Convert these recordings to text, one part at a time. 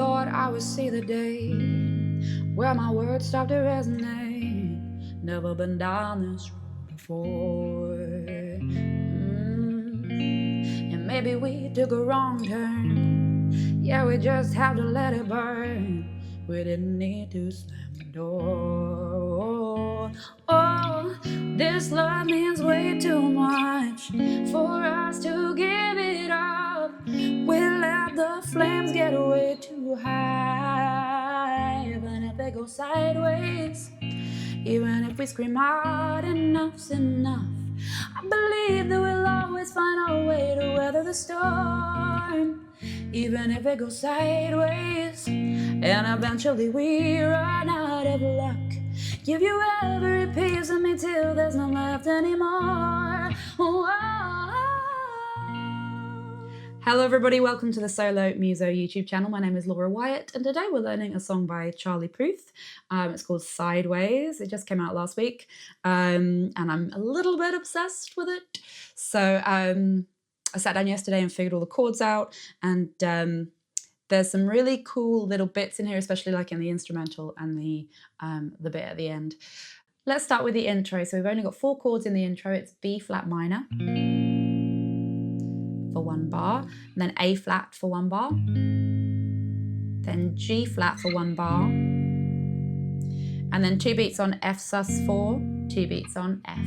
thought I would see the day where my words stop to resonate. Never been down this road before. And maybe we took a wrong turn. Yeah, we just have to let it burn. We didn't need to slam the door. Oh, this love means way too much for us to give it up. We let the flames get way too high. Even if they go sideways, even if we scream out enough's enough, I believe that we'll always find our way to weather the storm. Even if it goes sideways, and eventually we run out of luck, give you every piece of me till there's none left anymore. Oh. Hello everybody, welcome to the Solo Muso YouTube channel. My name is Laura Wyatt, and today we're learning a song by Charlie Puth. It's called Sideways. It just came out last week, and I'm a little bit obsessed with it. So I sat down yesterday and figured all the chords out, and there's some really cool little bits in here, especially like in the instrumental and the bit at the end. Let's start with the intro. So we've only got 4 chords in the intro. It's B flat minor for 1 bar, and then A flat for 1 bar, then G flat for 1 bar, and then 2 beats on F sus4, 2 beats on F.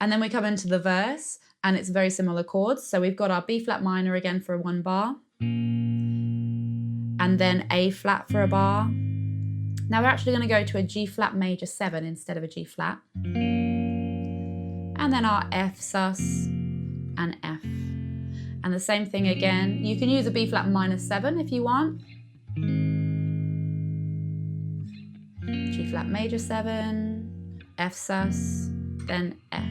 And then we come into the verse, and it's very similar chords. So we've got our B flat minor again for 1 bar, and then A flat for a bar. Now we're actually going to go to a G flat major 7 instead of a G flat, and then our F sus and F. And the same thing again. You can use a B flat minor 7 if you want. G flat major 7, F sus, then F.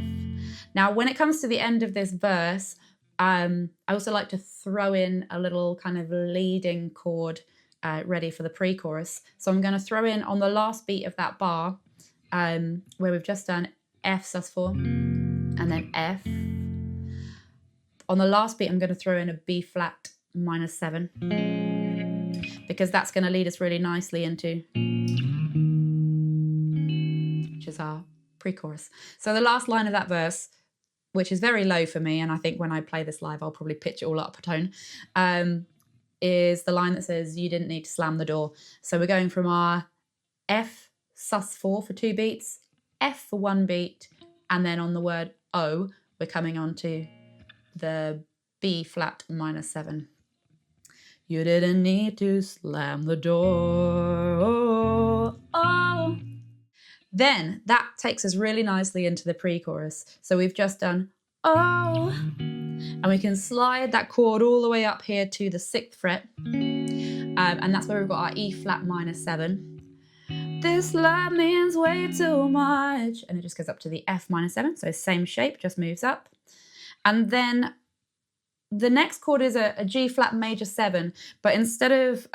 Now, when it comes to the end of this verse, I also like to throw in a little kind of leading chord ready for the pre-chorus. So I'm going to throw in on the last beat of that bar, where we've just done F sus4 and then F. On the last beat, I'm going to throw in a B flat minor 7, because that's going to lead us really nicely into, which is our pre-chorus. So the last line of that verse, which is very low for me, and I think when I play this live, I'll probably pitch it all up a tone, is the line that says, "You didn't need to slam the door." So we're going from our F sus4 for 2 beats, F for 1 beat, and then on the word O, we're coming on to the B flat minor 7. You didn't need to slam the door. Oh. Then that takes us really nicely into the pre-chorus. So we've just done oh, and we can slide that chord all the way up here to the 6th fret, and that's where we've got our E flat minor 7. This love means way too much, and it just goes up to the F minor 7. So same shape, just moves up. And then the next chord is a G flat major 7, but instead of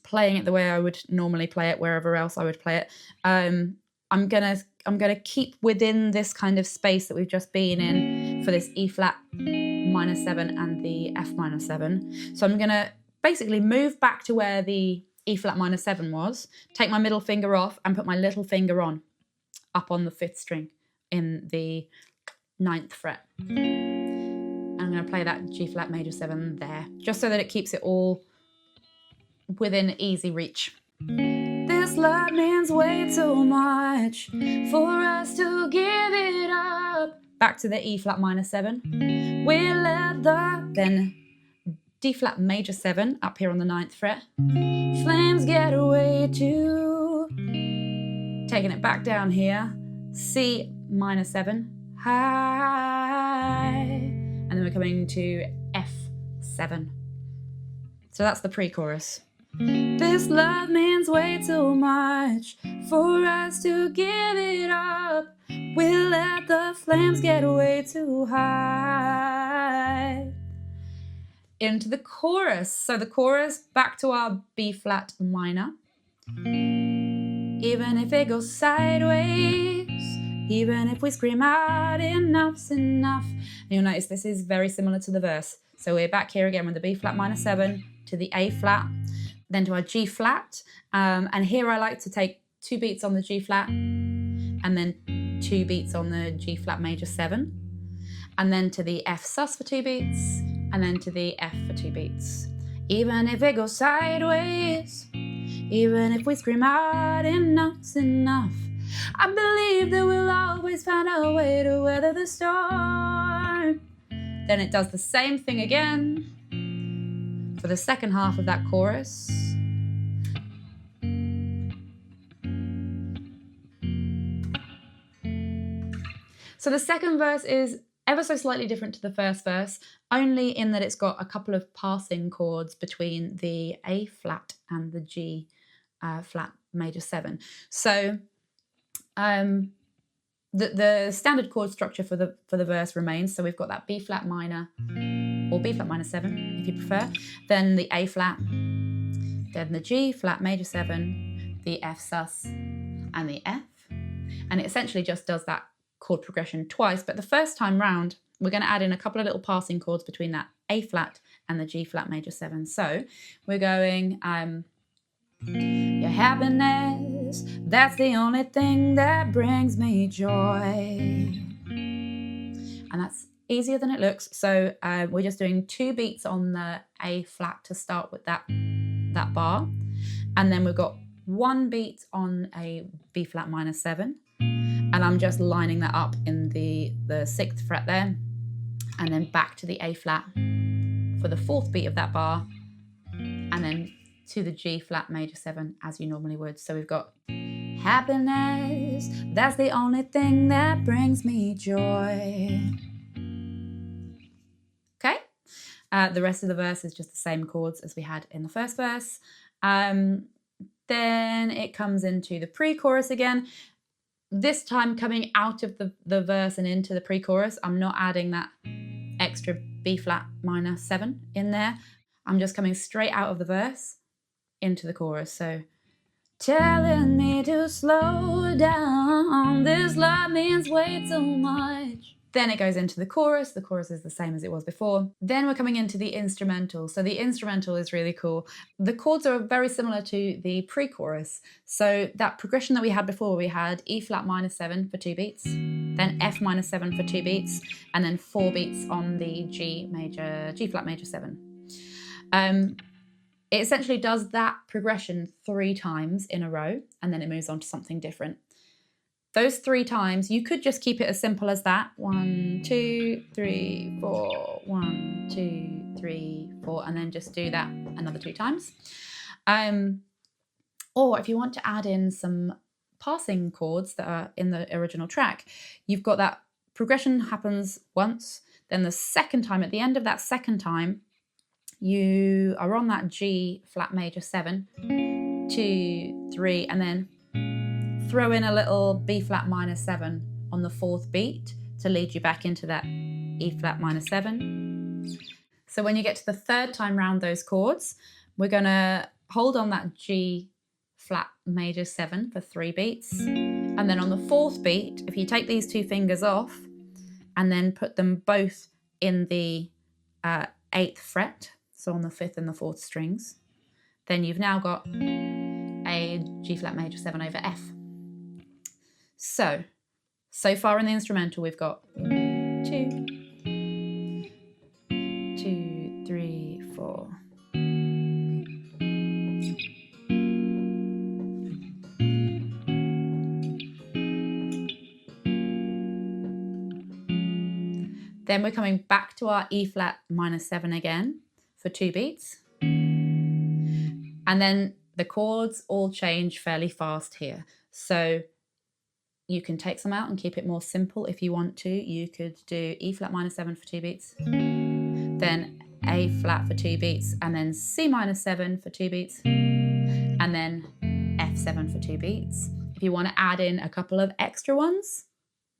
playing it the way I would normally play it wherever else I would play it, I'm gonna keep within this kind of space that we've just been in for this E flat minor 7 and the F minor 7. So I'm gonna basically move back to where the E flat minor 7 was, take my middle finger off and put my little finger on, up on the 5th string in the 9th fret. I'm going to play that G flat major 7 there, just so that it keeps it all within easy reach. This love means way too much for us to give it up. Back to the E flat minor 7. We let then D flat major 7 up here on the 9th fret. Flames get away too. Taking it back down here, C minor 7, high. And then we're coming to F7. So that's the pre-chorus. This love means way too much for us to give it up. We'll let the flames get way too high. Into the chorus. So the chorus, back to our B flat minor. Even if it goes sideways, Even if we scream out, enough's enough. And you'll notice this is very similar to the verse. So we're back here again with the B flat minor 7 to the A flat, then to our G flat. And here I like to take 2 beats on the G flat and then 2 beats on the G flat major 7, and then to the F sus for 2 beats, and then to the F for 2 beats. Even if it goes sideways, even if we scream out, enough's enough. I believe that we'll always find a way to weather the storm. Then it does the same thing again for the second half of that chorus. So the second verse is ever so slightly different to the first verse, only in that it's got a couple of passing chords between the A flat and the G flat major 7. So the standard chord structure for the verse remains. So we've got that B flat minor, or B flat minor 7 if you prefer, then the A flat, then the G flat major 7, the F sus, and the F. And it essentially just does that chord progression twice, but the first time round we're going to add in a couple of little passing chords between that A flat and the G flat major 7. So we're going your happiness, that's the only thing that brings me joy. And that's easier than it looks. So we're just doing 2 beats on the A flat to start with that bar, and then we've got 1 beat on a B flat minor 7, and I'm just lining that up in the 6th fret there, and then back to the A flat for the 4th beat of that bar, and then to the G flat major 7 as you normally would. So we've got happiness, that's the only thing that brings me joy. Okay, the rest of the verse is just the same chords as we had in the first verse. Then it comes into the pre-chorus again. This time coming out of the verse and into the pre-chorus, I'm not adding that extra B flat minor 7 in there. I'm just coming straight out of the verse into the chorus. So, telling me to slow down, this love means way too much. Then it goes into the chorus. The chorus is the same as it was before. Then we're coming into the instrumental. So the instrumental is really cool. The chords are very similar to the pre-chorus. So that progression that we had before, we had E flat minor 7 for 2 beats, then F minor 7 for 2 beats, and then 4 beats on the G flat major 7. It essentially does that progression 3 times in a row, and then it moves on to something different. Those 3 times, you could just keep it as simple as that. 1, 2, 3, 4, 1, 2, 3, 4, and then just do that another 2 times. Or if you want to add in some passing chords that are in the original track, you've got that progression happens once, then the second time, at the end of that second time, you are on that G flat major 7, 2, 3, and then throw in a little B flat minor 7 on the 4th beat to lead you back into that E flat minor 7. So when you get to the 3rd time round those chords, we're going to hold on that G flat major 7 for 3 beats. And then on the 4th beat, if you take these 2 fingers off and then put them both in the 8th fret, so on the 5th and the 4th strings, then you've now got a G flat major 7 over F. So far in the instrumental, we've got 2, 3, 4. Then we're coming back to our E flat minor 7 again for 2 beats. And then the chords all change fairly fast here. So you can take some out and keep it more simple if you want to. You could do E flat minor 7 for 2 beats, then A flat for 2 beats, and then C minor 7 for 2 beats, and then F7 for 2 beats. If you want to add in a couple of extra ones,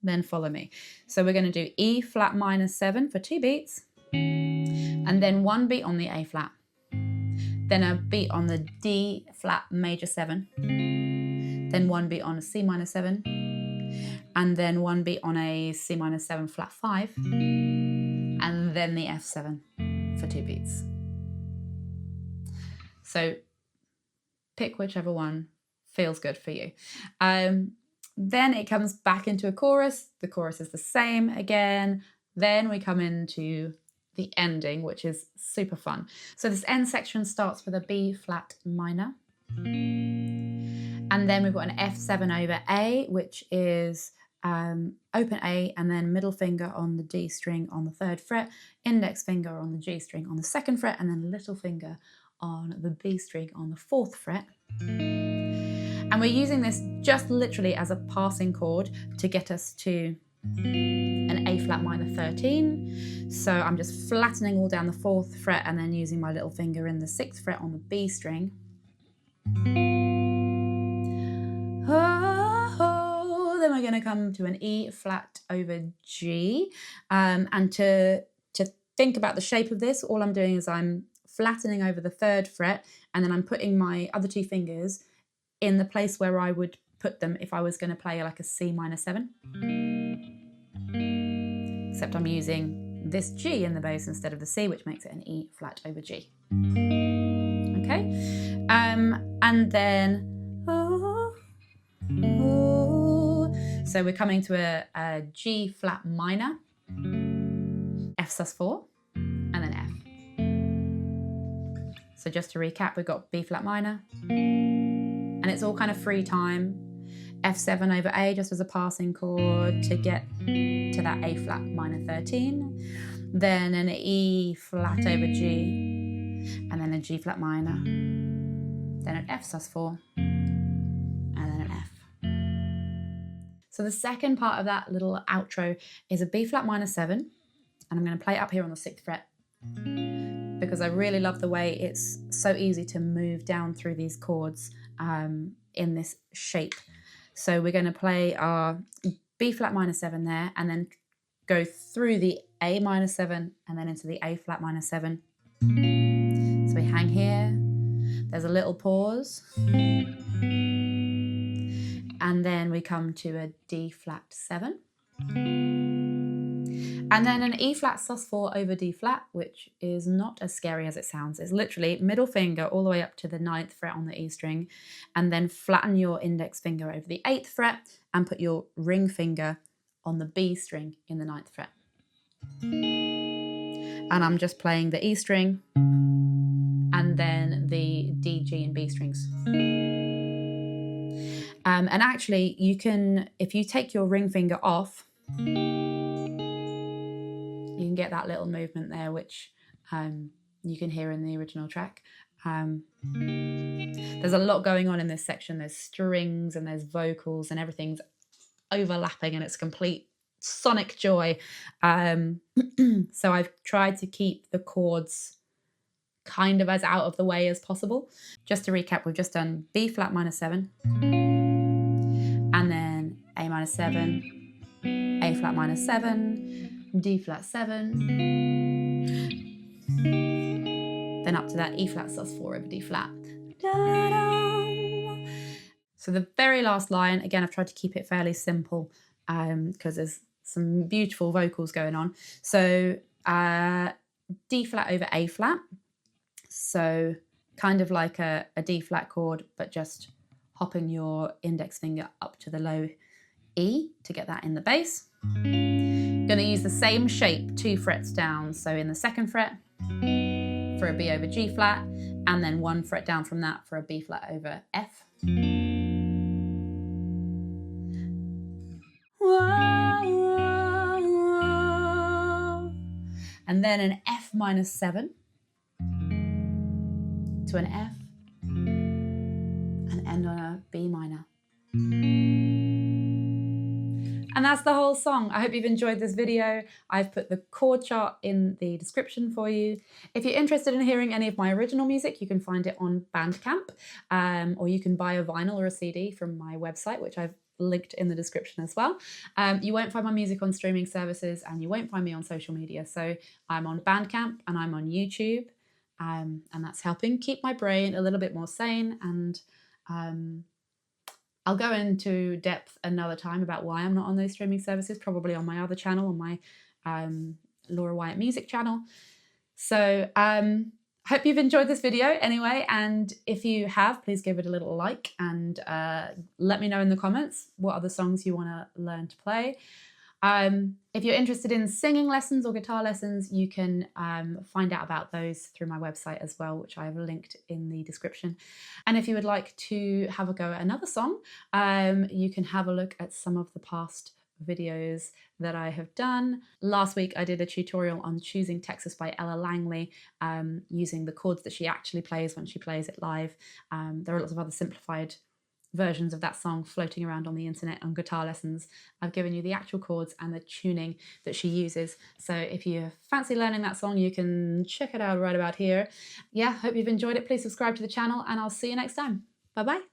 then follow me. So we're going to do E flat minor 7 for 2 beats, and then 1 beat on the A flat, then a beat on the D flat major 7, then 1 beat on a C minor 7, and then one beat on a C-7 flat 5, and then the F7 for 2 beats. So pick whichever one feels good for you. Then it comes back into a chorus. The chorus is the same again. Then we come into the ending, which is super fun. So this end section starts with a B flat minor. And then we've got an F7 over A, which is open A and then middle finger on the D string on the 3rd fret, index finger on the G string on the 2nd fret, and then little finger on the B string on the 4th fret. And we're using this just literally as a passing chord to get us to an A flat minor 13. So I'm just flattening all down the 4th fret and then using my little finger in the 6th fret on the B string. Oh, then we're going to come to an E flat over G. And to think about the shape of this, all I'm doing is I'm flattening over the 3rd fret, and then I'm putting my other 2 fingers in the place where I would put them if I was going to play like a C-7. Except I'm using this G in the bass instead of the C, which makes it an E flat over G. Okay, and then so we're coming to a G flat minor, Fsus4, and then F. So just to recap, we've got B flat minor, and it's all kind of free time. F7 over A just as a passing chord to get to that A flat minor 13. Then an E flat over G, and then a G flat minor. Then an Fsus4, and then an F. So the second part of that little outro is a B flat minor 7, and I'm going to play it up here on the 6th fret because I really love the way it's so easy to move down through these chords in this shape. So we're going to play our B flat minor 7 there, and then go through the A minor 7 and then into the A flat minor 7. So we hang here, there's a little pause, and then we come to a D flat 7. And then an E flat sus4 over D flat, which is not as scary as it sounds. It's literally middle finger all the way up to the 9th fret on the E string, and then flatten your index finger over the 8th fret and put your ring finger on the B string in the 9th fret. And I'm just playing the E string and then the D, G and B strings. And actually you can, if you take your ring finger off, you can get that little movement there, which you can hear in the original track. There's a lot going on in this section. There's strings and there's vocals and everything's overlapping and it's complete sonic joy. So I've tried to keep the chords kind of as out of the way as possible. Just to recap, we've just done B flat minor 7, and then A minor 7, A flat minor 7, D flat 7, then up to that E flat sus4 over D flat. So the very last line, again, I've tried to keep it fairly simple because there's some beautiful vocals going on. So D flat over A flat. So kind of like a D flat chord, but just hopping your index finger up to the low E to get that in the bass. Going to use the same shape 2 frets down. So in the 2nd fret for a B over G flat, and then 1 fret down from that for a B flat over F. And then an F minor 7 to an F, and end on a B minor. And that's the whole song. I hope you've enjoyed this video. I've put the chord chart in the description for you. If you're interested in hearing any of my original music, you can find it on Bandcamp, or you can buy a vinyl or a CD from my website, which I've linked in the description as well. You won't find my music on streaming services, and you won't find me on social media. So I'm on Bandcamp and I'm on YouTube, and that's helping keep my brain a little bit more sane and I'll go into depth another time about why I'm not on those streaming services, probably on my other channel, on my Laura Wyatt Music channel. So hope you've enjoyed this video anyway, and if you have, please give it a little like and let me know in the comments what other songs you want to learn to play. If you're interested in singing lessons or guitar lessons, you can find out about those through my website as well, which I have linked in the description. And if you would like to have a go at another song, you can have a look at some of the past videos that I have done. Last week I did a tutorial on Choosing Texas by Ella Langley, using the chords that she actually plays when she plays it live. There are lots of other simplified versions of that song floating around on the internet on guitar lessons. I've given you the actual chords and the tuning that she uses. So if you fancy learning that song, you can check it out right about here. Yeah, hope you've enjoyed it. Please subscribe to the channel and I'll see you next time. Bye bye.